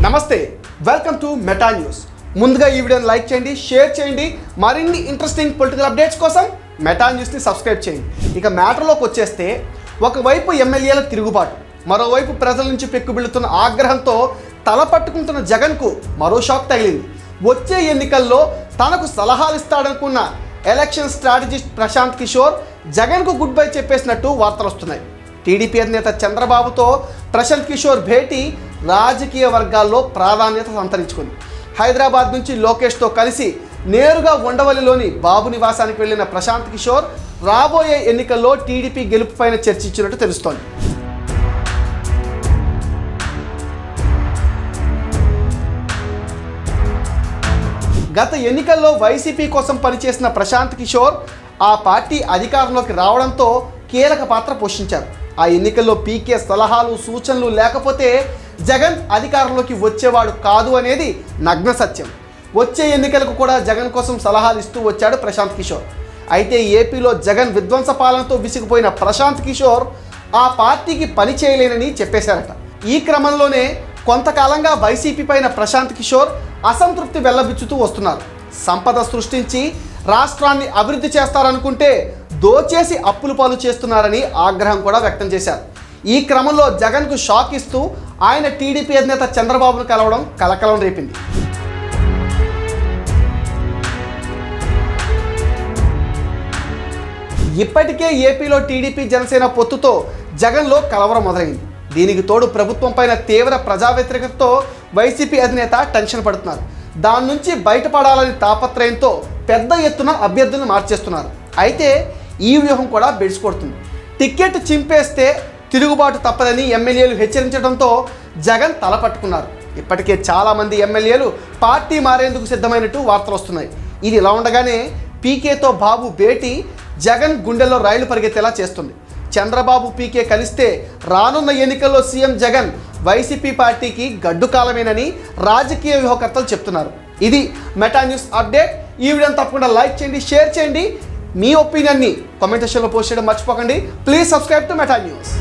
నమస్తే, welcome to meta news. ముందుగా ఈ వీడియోని లైక్ చేయండి, షేర్ చేయండి. మరిన్ని ఇంట్రెస్టింగ్ పొలిటికల్ అప్డేట్స్ కోసం మెటా న్యూస్ని సబ్స్క్రైబ్ చేయండి. ఇక మ్యాటర్లోకి వచ్చేస్తే, ఒకవైపు ఎమ్మెల్యేల తిరుగుబాటు, మరోవైపు ప్రజల నుంచి పెక్కుబిళ్లుతున్న ఆగ్రహంతో తల పట్టుకుంటున్న జగన్కు మరో షాక్ తగిలింది. వచ్చే ఎన్నికల్లో తనకు సలహాలు ఇస్తాడనుకున్న ఎలక్షన్ స్ట్రాటజిస్ట్ ప్రశాంత్ కిషోర్ జగన్కు గుడ్ బై చెప్పేసినట్టు వార్తలు వస్తున్నాయి. టీడీపీ అధినేత చంద్రబాబుతో ప్రశాంత్ కిషోర్ భేటీ రాజకీయ వర్గాల్లో ప్రాధాన్యత సంతరించుకుంది. హైదరాబాద్ నుంచి లోకేష్తో కలిసి నేరుగా ఉండవల్లిలోని బాబు నివాసానికి వెళ్లిన ప్రశాంత్ కిషోర్ రాబోయే ఎన్నికల్లో టీడీపీ గెలుపుపైన చర్చించినట్టు తెలుస్తోంది. గత ఎన్నికల్లో వైసీపీ కోసం పనిచేసిన ప్రశాంత్ కిషోర్ ఆ పార్టీ అధికారంలోకి రావడంతో కీలక పాత్ర పోషించారు. ఆ ఎన్నికల్లో పీకే సలహాలు సూచనలు లేకపోతే జగన్ అధికారంలోకి వచ్చేవాడు కాదు అనేది నగ్న సత్యం. వచ్చే ఎన్నికలకు కూడా జగన్ కోసం సలహాలు ఇస్తూ వచ్చాడు ప్రశాంత్ కిషోర్. అయితే ఏపీలో జగన్ విధ్వంస పాలనతో విసిగిపోయిన ప్రశాంత్ కిషోర్ ఆ పార్టీకి పని చేయలేనని చెప్పేశారట. ఈ క్రమంలోనే కొంతకాలంగా వైసీపీ పైన ప్రశాంత్ కిషోర్ అసంతృప్తి వెల్లబిచ్చుతూ వస్తున్నారు. సంపద సృష్టించి రాష్ట్రాన్ని అభివృద్ధి చేస్తారనుకుంటే దోచేసి అప్పులు పాలు చేస్తున్నారని ఆగ్రహం కూడా వ్యక్తం చేశారు. ఈ క్రమంలో జగన్కు షాక్ ఇస్తూ ఆయన టీడీపీ అధినేత చంద్రబాబును కలవడం కలకలం రేపింది. ఇప్పటికే ఏపీలో టీడీపీ జనసేన పొత్తుతో జగన్లో కలవరం మొదలైంది. దీనికి తోడు ప్రభుత్వం పైన తీవ్ర ప్రజా వ్యతిరేకతతో వైసీపీ అధినేత టెన్షన్ పడుతున్నారు. దాని నుంచి బయటపడాలని తాపత్రయంతో పెద్ద ఎత్తున అభ్యర్థులను మార్చేస్తున్నారు. అయితే ఈ వ్యూహం కూడా బెడిసికొడుతుంది. టికెట్ చింపేస్తే తిరుగుబాటు తప్పదని ఎమ్మెల్యేలు హెచ్చరించడంతో జగన్ తల పట్టుకున్నారు. ఇప్పటికే చాలామంది ఎమ్మెల్యేలు పార్టీ మారేందుకు సిద్ధమైనట్టు వార్తలు వస్తున్నాయి. ఇది ఇలా ఉండగానే పీకేతో బాబు భేటీ జగన్ గుండెల్లో రైళ్లు పరిగెత్తేలా చేస్తుంది. చంద్రబాబు పీకే కలిస్తే రానున్న ఎన్నికల్లో సీఎం జగన్ వైసీపీ పార్టీకి గడ్డు కాలమేనని రాజకీయ వ్యూహకర్తలు చెప్తున్నారు. ఇది మెటా న్యూస్ అప్డేట్. ఈ వీడియోని తప్పకుండా లైక్ చేయండి, షేర్ చేయండి. మీ ఒపీనియన్ని కామెంట్ సెక్షన్లో పోస్ట్ చేయడం మర్చిపోకండి. Please subscribe to meta news.